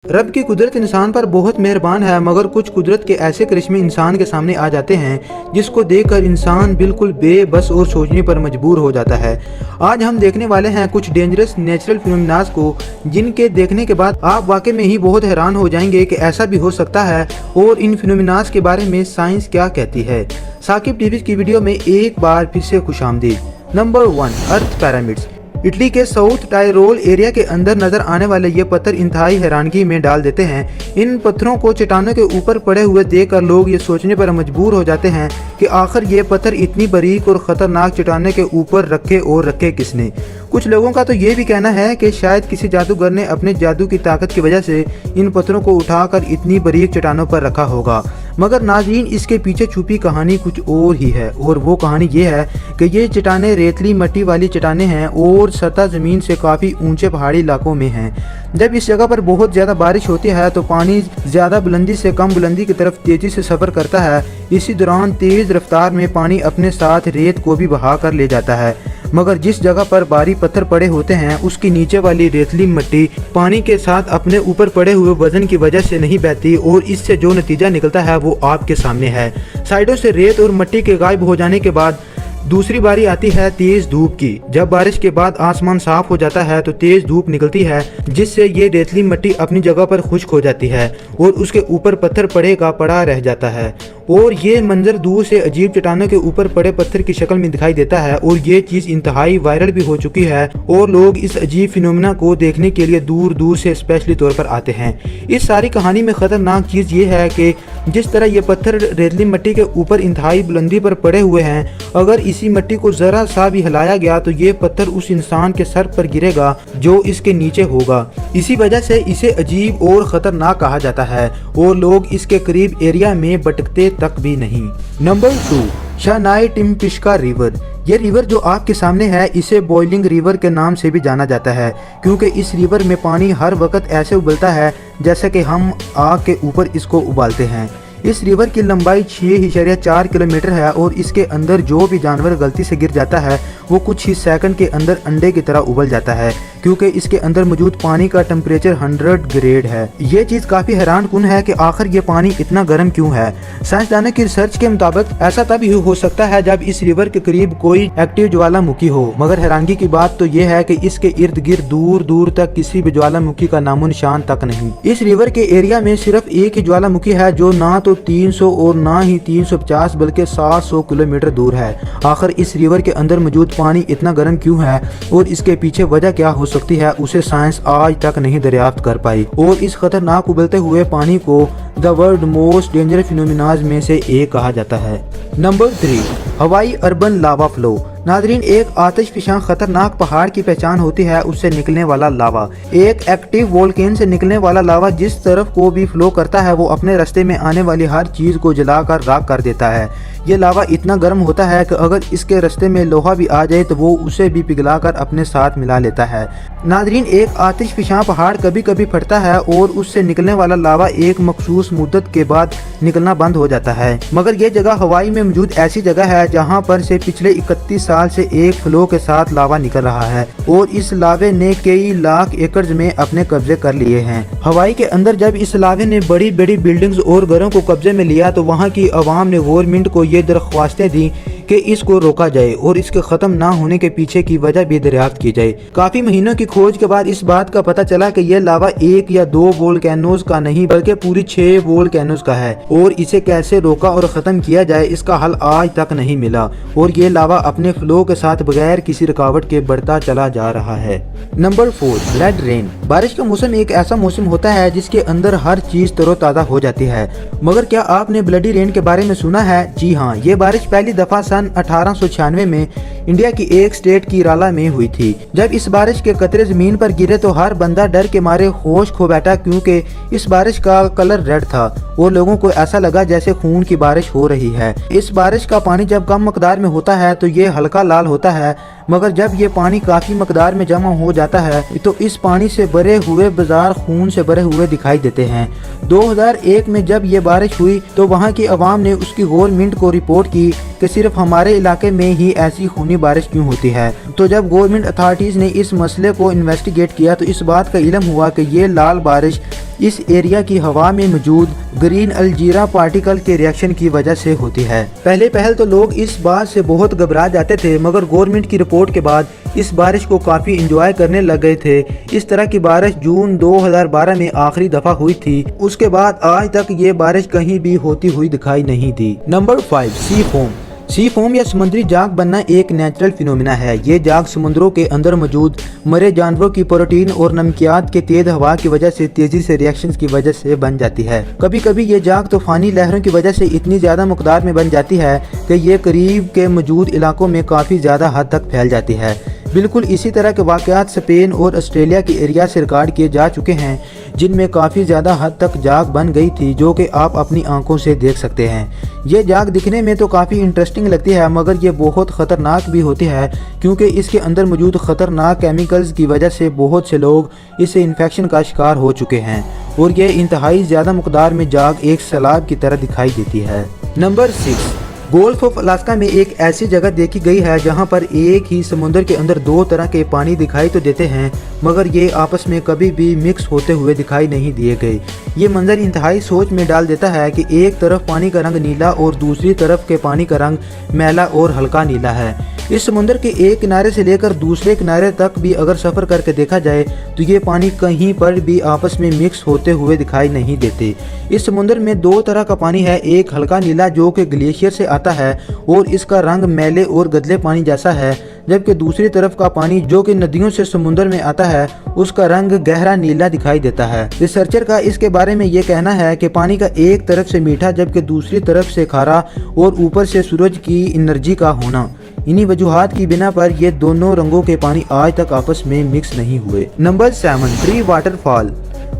रब की कुदरत इंसान पर बहुत मेहरबान है, मगर कुछ कुदरत के ऐसे करिश्मे इंसान के सामने आ जाते हैं जिसको देखकर इंसान बिल्कुल बेबस और सोचने पर मजबूर हो जाता है। आज हम देखने वाले हैं कुछ डेंजरस नेचुरल फिनोमेनास को, जिनके देखने के बाद आप वाकई में ही बहुत हैरान हो जाएंगे कि ऐसा भी हो सकता है और इन फिनोमेनास के बारे में साइंस क्या कहती है। साकिब टीवी की वीडियो में एक बार फिर से खुशामदीद। नंबर 1, अर्थ पिरामिड्स। इटली के साउथ टायरोल एरिया के अंदर नजर आने वाले ये पत्थर इंतहाई हैरानगी में डाल देते हैं। इन पत्थरों को चट्टानों के ऊपर पड़े हुए देखकर लोग ये सोचने पर मजबूर हो जाते हैं कि आखिर ये पत्थर इतनी बारीक और ख़तरनाक चट्टानों के ऊपर रखे किसने। कुछ लोगों का तो ये भी कहना है कि शायद किसी जादूगर ने अपने जादू की ताकत की वजह से इन पत्थरों को उठाकर इतनी बारीक चट्टानों पर रखा होगा। मगर नाज़रीन, इसके पीछे छुपी कहानी कुछ और ही है, और वो कहानी ये है कि ये चट्टानें रेतली मिट्टी वाली चट्टानें हैं और सतह ज़मीन से काफ़ी ऊंचे पहाड़ी इलाकों में हैं। जब इस जगह पर बहुत ज़्यादा बारिश होती है तो पानी ज़्यादा बुलंदी से कम बुलंदी की तरफ तेज़ी से सफ़र करता है। इसी दौरान तेज़ रफ्तार में पानी अपने साथ रेत को भी बहा कर ले जाता है, मगर जिस जगह पर भारी पत्थर पड़े होते हैं उसकी नीचे वाली रेतली मिट्टी पानी के साथ अपने ऊपर पड़े हुए वजन की वजह से नहीं बहती, और इससे जो नतीजा निकलता है वो आपके सामने है। साइडों से रेत और मिट्टी के गायब हो जाने के बाद दूसरी बारी आती है तेज धूप की। जब बारिश के बाद आसमान साफ हो जाता है तो तेज धूप निकलती है, जिससे ये रेतली मिट्टी अपनी जगह पर खुश्क हो जाती है और उसके ऊपर पत्थर पड़े का पड़ा रह जाता है, और ये मंजर दूर से अजीब चट्टानों के ऊपर पड़े पत्थर की शक्ल में दिखाई देता है। और ये चीज इंतहाई वायरल भी हो चुकी है और लोग इस अजीब फिनोमेना को देखने के लिए दूर दूर से स्पेशली तौर पर आते हैं। इस सारी कहानी में खतरनाक चीज ये है कि जिस तरह ये पत्थर रेतली मिट्टी के ऊपर इंतहाई बुलंदी पर पड़े हुए हैं, अगर इसी मिट्टी को जरा सा भी हिलाया गया तो ये पत्थर उस इंसान के सर पर गिरेगा जो इसके नीचे होगा। इसी वजह से इसे अजीब और खतरनाक कहा जाता है और लोग इसके करीब एरिया में भटकते तक भी नहीं। Number 2, Shanay Timpishka river. ये रिवर जो आपके सामने है इसे बॉइलिंग रिवर के नाम से भी जाना जाता है, क्योंकि इस रिवर में पानी हर वक्त ऐसे उबलता है जैसे कि हम आग के ऊपर इसको उबालते हैं। इस रिवर की लंबाई 6.4 किलोमीटर है और इसके अंदर जो भी जानवर गलती से गिर जाता है वो कुछ ही सेकंड के अंदर अंडे की तरह उबल जाता है, क्योंकि इसके अंदर मौजूद पानी का टेम्परेचर 100 ग्रेड है। ये चीज़ काफ़ी हैरान कुन है कि आखिर ये पानी इतना गर्म क्यों है। साइंसदानों की रिसर्च के मुताबिक ऐसा तभी हो सकता है जब इस रिवर के करीब कोई एक्टिव ज्वालामुखी हो, मगर हैरानगी की बात तो ये है कि इसके इर्द गिर्द दूर दूर तक किसी भी ज्वालामुखी का नामो निशान तक नहीं। इस रिवर के एरिया में सिर्फ एक ही ज्वालामुखी है जो ना तो 300 और ना ही 350 बल्कि 700 किलोमीटर दूर है। आखिर इस रिवर के अंदर मौजूद पानी इतना गर्म क्यों है और इसके पीछे वजह क्या हो सकती है, उसे साइंस आज तक नहीं दरियाफ्त कर पाई, और इस खतरनाक उबलते हुए पानी को द वर्ल्ड मोस्ट डेंजरस फिनोमेनाज में से एक कहा जाता है। नंबर 3, हवाई अर्बन लावा फ्लो। नादरीन, एक आतिशफिशां खतरनाक पहाड़ की पहचान होती है उससे निकलने वाला लावा। एक एक्टिव वोल्केन से निकलने वाला लावा जिस तरफ को भी फ्लो करता है वो अपने रास्ते में आने वाली हर चीज को जलाकर राख कर देता है। ये लावा इतना गर्म होता है कि अगर इसके रास्ते में लोहा भी आ जाए तो वो उसे भी पिघलाकर अपने साथ मिला लेता है। नादरीन, एक आतिशफिशां पहाड़ कभी कभी फटता है और उससे निकलने वाला लावा एक मखसूस मुद्दत के बाद निकलना बंद हो जाता है, मगर ये जगह हवाई में मौजूद ऐसी जगह है जहाँ पर से पिछले 31 साल से एक फ्लो के साथ लावा निकल रहा है और इस लावे ने कई लाख एकड़ में अपने कब्जे कर लिए हैं। हवाई के अंदर जब इस लावे ने बड़ी बड़ी बिल्डिंग्स और घरों को कब्जे में लिया तो वहाँ की आवाम ने गवर्नमेंट को ये दरख्वास्तें दी कि इसको रोका जाए और इसके खत्म ना होने के पीछे की वजह भी दरियाफ्त की जाए। काफी महीनों की खोज के बाद इस बात का पता चला कि यह लावा 1 या 2 वोल्केनोज का नहीं बल्कि पूरी 6 वोल्केनोज का है, और इसे कैसे रोका और खत्म किया जाए इसका हल आज तक नहीं मिला, और ये लावा अपने फ्लो के साथ बगैर किसी रुकावट के बढ़ता चला जा रहा है। Number 4, blood rain. बारिश का मौसम एक ऐसा मौसम होता है जिसके अंदर हर चीज तरोताजा हो जाती है, मगर क्या आपने ब्लडी रेन के बारे में सुना है? जी हाँ, ये बारिश पहली दफा सन 1896 में इंडिया की एक स्टेट की राला में हुई थी। जब इस बारिश के कतरे जमीन पर गिरे तो हर बंदा डर के मारे होश खो बैठा, क्योंकि इस बारिश का कलर रेड था और लोगों को ऐसा लगा जैसे खून की बारिश हो रही है। इस बारिश का पानी जब कम मकदार में होता है तो ये हल्का लाल होता है, मगर जब ये पानी काफी मकदार में जमा हो जाता है तो इस पानी से भरे हुए बाजार खून से भरे हुए दिखाई देते हैं। 2001 में जब ये बारिश हुई तो वहाँ की आवाम ने उसकी गवर्नमेंट को रिपोर्ट की कि सिर्फ हमारे इलाके में ही ऐसी खूनी बारिश क्यों होती है। तो जब गवर्नमेंट अथॉरिटीज़ ने इस मसले को इन्वेस्टिगेट किया तो इस बात का इल्म हुआ कि ये लाल बारिश इस एरिया की हवा में मौजूद ग्रीन अलजीरा पार्टिकल के रिएक्शन की वजह से होती है। पहले तो लोग इस बात से बहुत घबरा जाते थे, मगर गवर्नमेंट की रिपोर्ट के बाद इस बारिश को काफ़ी इंजॉय करने लग गए थे। इस तरह की बारिश जून 2012 में आखिरी दफ़ा हुई थी। उसके बाद आज तक ये बारिश कहीं भी होती हुई दिखाई नहीं दी। नंबर 5, सी फोम। सी फोम या समुद्री जाग बनना एक नेचुरल फिनोमिना है। ये जाग समुद्रों के अंदर मौजूद मरे जानवरों की प्रोटीन और नमकियात के तेज हवा की वजह से तेजी से रिएक्शंस की वजह से बन जाती है। कभी कभी ये जाग तूफानी लहरों की वजह से इतनी ज्यादा मकदार में बन जाती है कि ये करीब के मौजूद इलाकों में काफी ज्यादा हद तक फैल जाती है। बिल्कुल इसी तरह के वाक़यात स्पेन और ऑस्ट्रेलिया के एरिया से रिकॉर्ड किए जा चुके हैं, जिनमें काफ़ी ज़्यादा हद तक जाग बन गई थी, जो कि आप अपनी आंखों से देख सकते हैं। ये जाग दिखने में तो काफ़ी इंटरेस्टिंग लगती है, मगर ये बहुत ख़तरनाक भी होती है, क्योंकि इसके अंदर मौजूद ख़तरनाक केमिकल्स की वजह से बहुत से लोग इससे इन्फेक्शन का शिकार हो चुके हैं और ये इंतहाई ज़्यादा मकदार में जाग एक सैलाब की तरह दिखाई देती है। नंबर 6, गोल्फ ऑफ अलास्का में एक ऐसी जगह देखी गई है जहां पर एक ही समुद्र के अंदर दो तरह के पानी दिखाई तो देते हैं, मगर ये आपस में कभी भी मिक्स होते हुए दिखाई नहीं दिए गए। ये मंजर इंतहाई सोच में डाल देता है कि एक तरफ पानी का रंग नीला और दूसरी तरफ के पानी का रंग मैला और हल्का नीला है। इस समुद्र के एक किनारे से लेकर दूसरे किनारे तक भी अगर सफ़र करके देखा जाए तो ये पानी कहीं पर भी आपस में मिक्स होते हुए दिखाई नहीं देते। इस समुद्र में दो तरह का पानी है, एक हल्का नीला जो कि ग्लेशियर से आता है और इसका रंग मैले और गदले पानी जैसा है, जबकि दूसरी तरफ का पानी जो कि नदियों से समुद्र में आता है उसका रंग गहरा नीला दिखाई देता है। रिसर्चर का इसके बारे में ये कहना है कि पानी का एक तरफ से मीठा जबकि दूसरी तरफ से खारा और ऊपर से सूरज की एनर्जी का होना, इन्हीं वजूहात की बिना पर ये दोनों रंगों के पानी आज तक आपस में मिक्स नहीं हुए। Number 7, tree waterfall.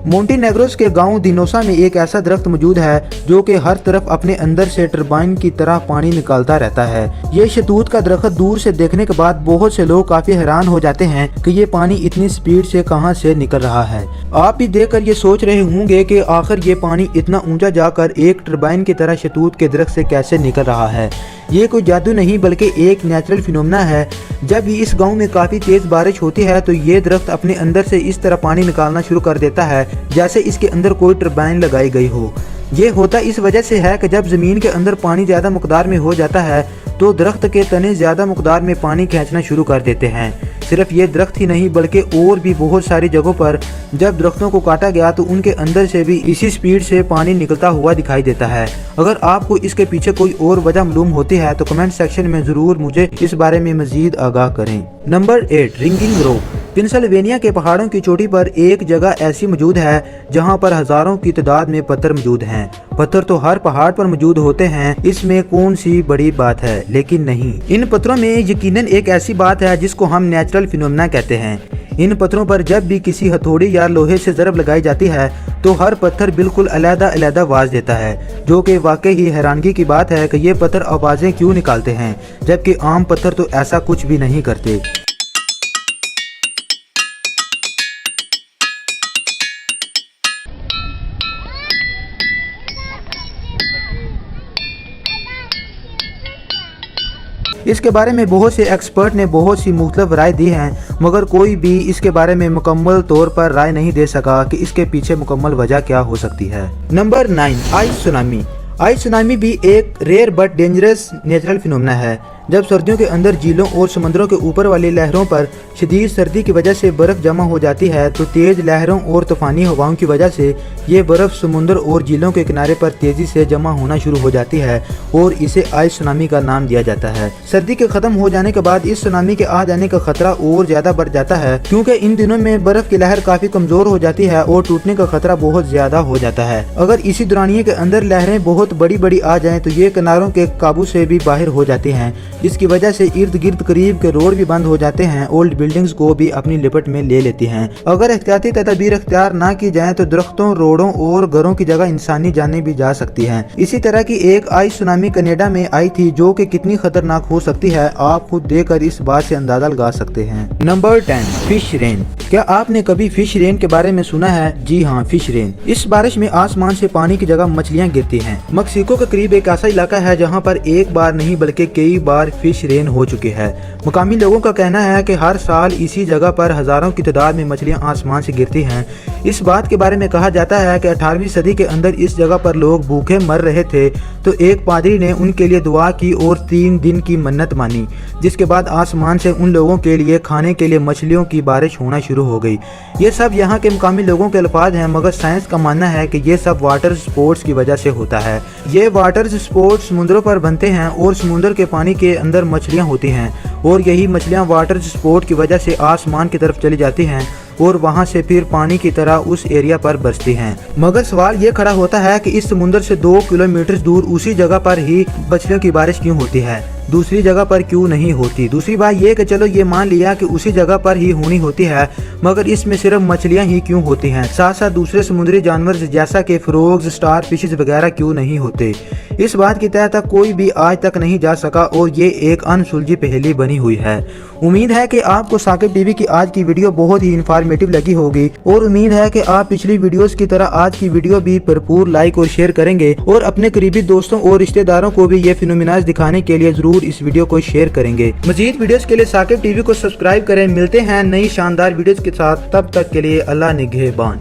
मोंटेनेग्रोस के गांव दिनोसा में एक ऐसा दरख्त मौजूद है जो कि हर तरफ अपने अंदर से टरबाइन की तरह पानी निकालता रहता है। ये शतूत का दरख्त दूर से देखने के बाद बहुत से लोग काफी हैरान हो जाते हैं कि ये पानी इतनी स्पीड से कहां से निकल रहा है। आप भी देखकर ये सोच रहे होंगे कि आखिर ये पानी इतना ऊंचा जाकर एक टरबाइन की तरह शतूत के दरख्त से कैसे निकल रहा है। ये कोई जादू नहीं बल्कि एक नेचुरल फिनोमेना है। जब भी इस गांव में काफ़ी तेज़ बारिश होती है तो ये दरख्त अपने अंदर से इस तरह पानी निकालना शुरू कर देता है जैसे इसके अंदर कोई टरबाइन लगाई गई हो। ये होता इस वजह से है कि जब ज़मीन के अंदर पानी ज़्यादा मकदार में हो जाता है तो दरख्त के तने ज़्यादा मकदार में पानी खींचना शुरू कर देते हैं। सिर्फ ये दरख्त ही नहीं बल्कि और भी बहुत सारी जगहों पर जब दरख्तों को काटा गया तो उनके अंदर से भी इसी स्पीड से पानी निकलता हुआ दिखाई देता है। अगर आपको इसके पीछे कोई और वजह मालूम होती है तो कमेंट सेक्शन में ज़रूर मुझे इस बारे में मजीद आगाह करें। Number 8, ringing rock. पेंसिल्वेनिया के पहाड़ों की चोटी पर एक जगह ऐसी मौजूद है जहां पर हजारों की तादाद में पत्थर मौजूद हैं। पत्थर तो हर पहाड़ पर मौजूद होते हैं, इसमें कौन सी बड़ी बात है, लेकिन नहीं, इन पत्थरों में यकीनन एक ऐसी बात है जिसको हम नेचुरल फिनोमेना कहते हैं। इन पत्थरों पर जब भी किसी हथौड़ी या लोहे से ज़रब लगाई जाती है तो हर पत्थर बिल्कुल अलग-अलग आवाज़ देता है, जो कि वाकई ही हैरानगी की बात है कि ये पत्थर आवाज़ें क्यों निकालते हैं जबकि आम पत्थर तो ऐसा कुछ भी नहीं करते। इसके बारे में बहुत से एक्सपर्ट ने बहुत सी मुख्तलिफ राय दी हैं, मगर कोई भी इसके बारे में मुकम्मल तौर पर राय नहीं दे सका कि इसके पीछे मुकम्मल वजह क्या हो सकती है। Number 9, ice tsunami. Ice tsunami भी एक rare but dangerous natural phenomena है। जब सर्दियों के अंदर झीलों और समुद्रों के ऊपर वाली लहरों पर शदीद सर्दी की वजह से बर्फ़ जमा हो जाती है तो तेज़ लहरों और तूफ़ानी हवाओं की वजह से ये बर्फ़ समुद्र और झीलों के किनारे पर तेज़ी से जमा होना शुरू हो जाती है और इसे आइस सुनामी का नाम दिया जाता है। सर्दी के ख़त्म हो जाने के बाद इस सुनामी के आ जाने का खतरा और ज़्यादा बढ़ जाता है, क्योंकि इन दिनों में बर्फ़ की लहर काफ़ी कमज़ोर हो जाती है और टूटने का खतरा बहुत ज़्यादा हो जाता है। अगर इसी दौरानिए के अंदर लहरें बहुत बड़ी बड़ी आ जाएँ तो ये किनारों के काबू से भी बाहर हो जाती हैं, जिसकी वजह से इर्द गिर्द करीब के रोड भी बंद हो जाते हैं। ओल्ड बिल्डिंग्स को भी अपनी लिपट में ले लेती हैं। अगर एहतियाती तदबीर इख्तियार ना की जाए तो दरख्तों, रोडों और घरों की जगह इंसानी जानें भी जा सकती हैं। इसी तरह की एक आइस सुनामी कनाडा में आई थी जो कि कितनी खतरनाक हो सकती है आप खुद देखकर इस बात से अंदाजा लगा सकते हैं। Number 10, fish rain. क्या आपने कभी फिश रेन के बारे में सुना है? जी हाँ, फिश रेन। इस बारिश में आसमान से पानी की जगह मछलियाँ गिरती हैं। मक्सिको के करीब एक ऐसा इलाका है जहाँ पर एक बार नहीं बल्कि कई बार फिश रेन हो चुकी है। मुकामी लोगों का कहना है कि हर साल इसी जगह पर हजारों की तादाद में मछलियाँ आसमान से गिरती हैं। इस बात के बारे में कहा जाता है कि 18वीं सदी के अंदर इस जगह पर लोग भूखे मर रहे थे तो एक पादरी ने उनके लिए दुआ की और 3 दिन की मन्नत मानी, जिसके बाद आसमान से उन लोगों के लिए खाने के लिए मछलियों की बारिश होना शुरू हो गई। ये सब यहाँ के मुकामी लोगों के अल्फाज हैं, मगर साइंस का मानना है कि ये सब वाटर स्पोर्ट्स की वजह से होता है। ये वाटर स्पोर्ट्स समुद्रों पर बनते हैं और समुद्र के पानी के अंदर मछलियाँ होती हैं और यही मछलियाँ वाटर स्पोर्ट की वजह से आसमान की तरफ चली जाती हैं और वहां से फिर पानी की तरह उस एरिया पर बरसती हैं। मगर सवाल ये खड़ा होता है कि इस समुद्र से 2 किलोमीटर दूर उसी जगह पर ही मछलियों की बारिश क्यों होती है, दूसरी जगह पर क्यों नहीं होती? दूसरी बात ये कि चलो ये मान लिया कि उसी जगह पर ही होनी होती है, मगर इसमें सिर्फ मछलियां ही क्यों होती हैं? साथ साथ दूसरे समुद्री जानवर जैसा कि फ्रॉग्स, स्टार फिशेस वगैरह क्यों नहीं होते? इस बात की तह तक कोई भी आज तक नहीं जा सका और ये एक अनसुलझी पहेली बनी हुई है। उम्मीद है कि आपको साकिब टीवी की आज की वीडियो बहुत ही इंफॉर्मेटिव लगी होगी और उम्मीद है कि आप पिछली वीडियोस की तरह आज की वीडियो भी भरपूर लाइक और शेयर करेंगे और अपने करीबी दोस्तों और रिश्तेदारों को भी ये फिनोमिनाज दिखाने के लिए जरूर इस वीडियो को शेयर करेंगे। मजीद वीडियोस के लिए साकिब टीवी को सब्सक्राइब करें। मिलते हैं नई शानदार वीडियोस के साथ, तब तक के लिए अल्लाह निगहबान।